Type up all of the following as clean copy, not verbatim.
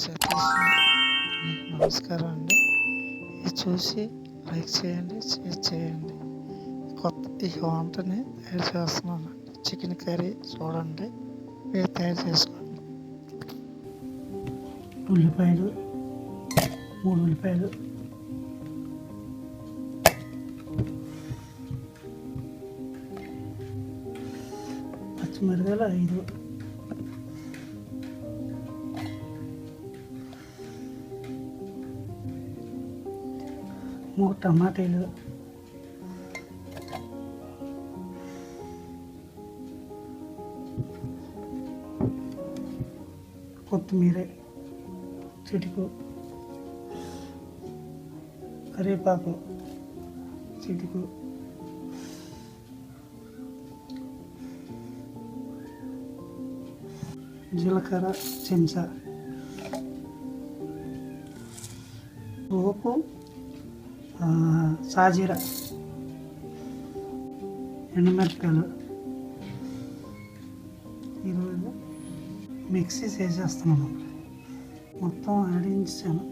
సతీష్ నమస్కారం అండి. ఇది చూసి లైక్ చేయండి, షేర్ చేయండి. ఈ వంటని తయారు చేస్తున్నాను. చికెన్ కర్రీ చూడండి, మీరు తయారు చేసుకోండి. ఉల్లిపాయలు 3 ఉల్లిపాయలు, పచ్చిమిరకాయలు 5, మూడు టమాటాలు, కొత్తిమీర చిటికు, కరివేపాకు చిటికు, జీలకర్ర చెంచా, ఉప్పు, సాజీర, ఎండుమిరపకాయలు. ఈరోజు మిక్సీ చేసేస్తున్నాను. మొత్తం ఆడించాను,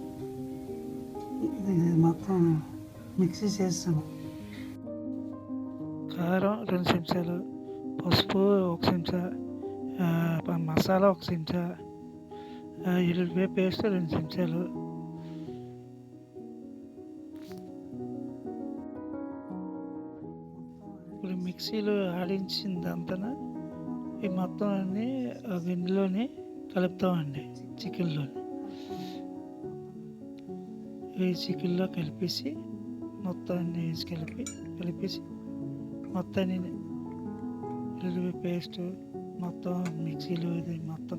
ఇది మొత్తం మిక్సీ చేస్తాను. కారం 2 చెంచాలు, పసుపు 1 చెంచా, మసాలా 1 చెంచా, ఎల్లిపాయ పేస్ట్ 2 చెంచాలు, ఇప్పుడు మిక్సీలో ఆడించిందంతా ఈ మొత్తం అన్నీ గిన్నెలోని కలుపుతామండి. చికెన్లోని ఈ చికెన్లో కలిపేసి మొత్తం అన్నీ వేసి కలిపేసి మొత్తాన్ని ఎల్లిపాయ పేస్ట్ మొత్తం మిక్సీలో ఇది మొత్తం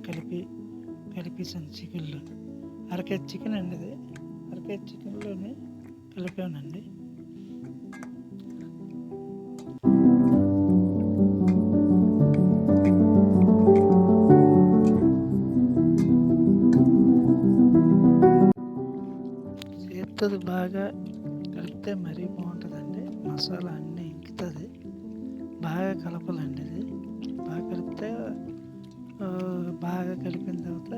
కలిపేసాను. చికెన్లో అరకేజీ చికెన్ అండి, ఇది అరకేజీ చికెన్లోనే కలిపానండి. చేత్తది బాగా కలిపితే మరీ బాగుంటుందండి. మసాలా అన్నీ ఇంకుతుంది. బాగా కలపాలండి. ఇది బాగా కలిపితే బాగా కలిపిన తర్వాత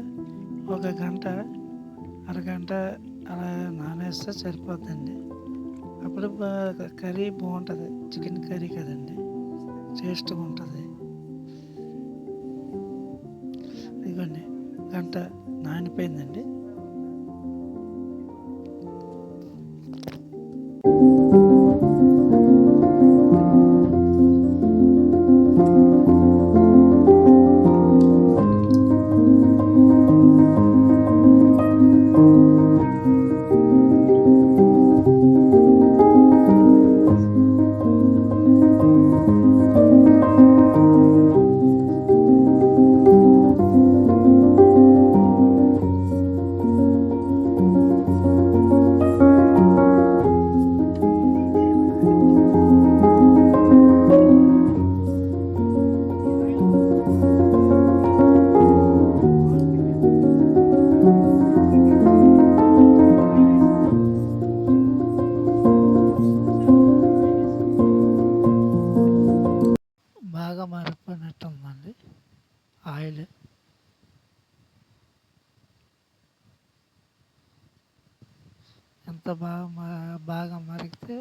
ఒక గంట అరగంట అలా నానేస్తే సరిపోద్దండి. అప్పుడు కర్రీ బాగుంటుంది. చికెన్ కర్రీ కదండి, టేస్ట్గా ఉంటుంది. ఇదిగోండి గంట నానిపోయిందండి. బాగా మారిపోయినట్టు ఉందండి ఆయిల్. ఎంత బాగా మరిగితే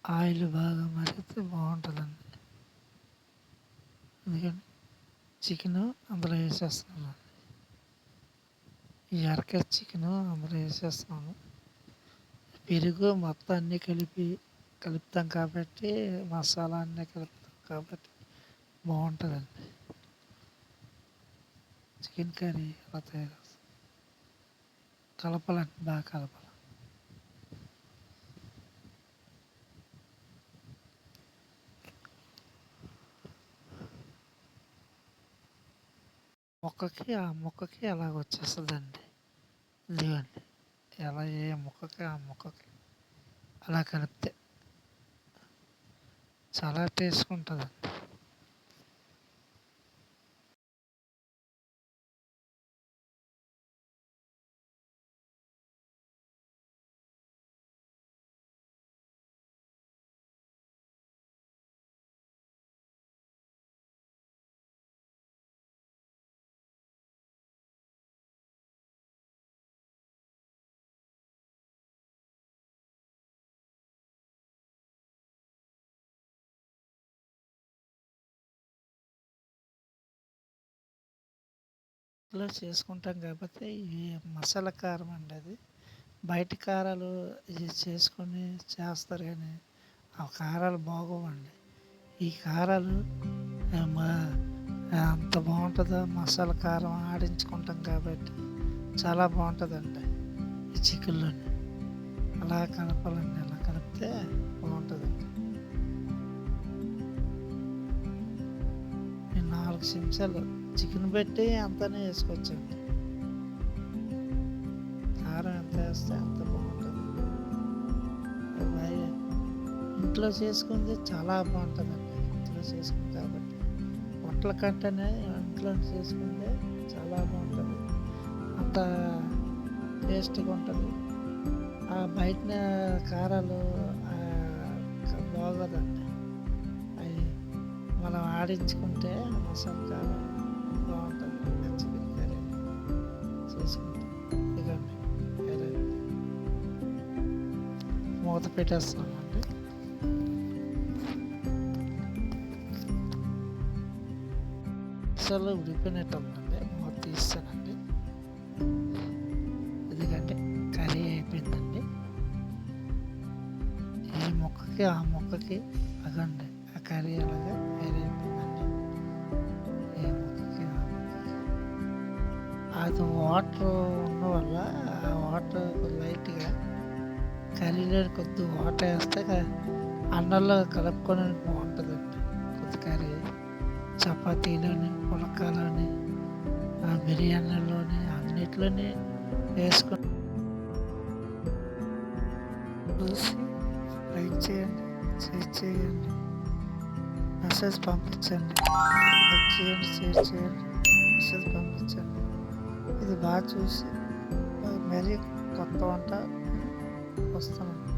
ఆయిల్ బాగా మరిగితే బాగుంటుందండి. అందుకని చికెన్ అందులో వేసేస్తున్నాను. ఈ అరకేజీ చికెన్ అందులో వేసేస్తున్నాను. పెరుగు మొత్తం అన్నీ కలుపుతాం కాబట్టి, మసాలా అన్నీ కలుపుతాం కాబట్టి బాగుంటుందండి. చికెన్ కర్రీ అలా తయారు కలపాలండి, బాగా కలపాలి. ముక్కకి అలాగ వచ్చేస్తుందండి. ఇదిగోండి ఎలా ఏ ముక్కకి అలా కలిపితే చాలా టేస్ట్గా ఉంటుందండి. ఇంట్లో చేసుకుంటాం కాబట్టి ఇవి మసాలా కారం అండి అది. బయట కారాలు ఇది చేసుకొని చేస్తారు కానీ ఆ కారాలు బాగోవండి. ఈ కారాలు అంత బాగుంటుందో మసాలా కారం ఆడించుకుంటాం కాబట్టి చాలా బాగుంటుందండి ఈ చికెన్లోని. అలా కలపాలండి, అలా కలిపితే బాగుంటుందండి. నేను 4 చెంచాలు చికెన్ పెట్టి అంతనే వేసుకోవచ్చండి. కారం ఎంత వేస్తే అంత బాగుంటుంది. ఇంట్లో చేసుకుంది చాలా బాగుంటుందండి. ఇంట్లో చేసుకుంది కాబట్టి హోటల్ కంటేనే ఇంట్లో చేసుకుందే చాలా బాగుంటుంది. అంత టేస్ట్గా ఉంటుంది. బయట కారాలు బాగోదండి. అవి మనం ఆడించుకుంటే మసాలా కారం బాగుంటుంది. చికెన్ కర్రీ చేసుకుంటాం. ఇదిగోండి మూత పెట్టేస్తున్నామండి. అసలు ఉడిపోయినట్టు ఉందండి. మూత తీస్తానండి. ఎందుకంటే కర్రీ అయిపోయిందండి. ఈ మొక్కకి ఆ మొక్కకి అదండి ఆ కర్రీ అలాగా అయిపోయిందండి. ఈ మొక్కకి ఆ మొక్కకి అది వాటర్ ఉన్న వల్ల ఆ వాటర్ లైట్గా కర్రీలో కొద్ది వాటర్ వేస్తే అన్నంలో కలుపుకొని బాగుంటుందండి. కొద్ది కర్రీ చపాతీలోని, పుల్కాలోని, బిర్యానీలోని అన్నిట్లోని వేసుకొని చూసి లైక్ చేయండి, షేర్ చేయండి, మెసేజ్ పంపించండి. లైక్ చేయండి, షేర్ చేయండి, మెసేజ్ పంపించండి. ఇది బాగా చూసి మరీ కొత్త వంట వస్తామండి.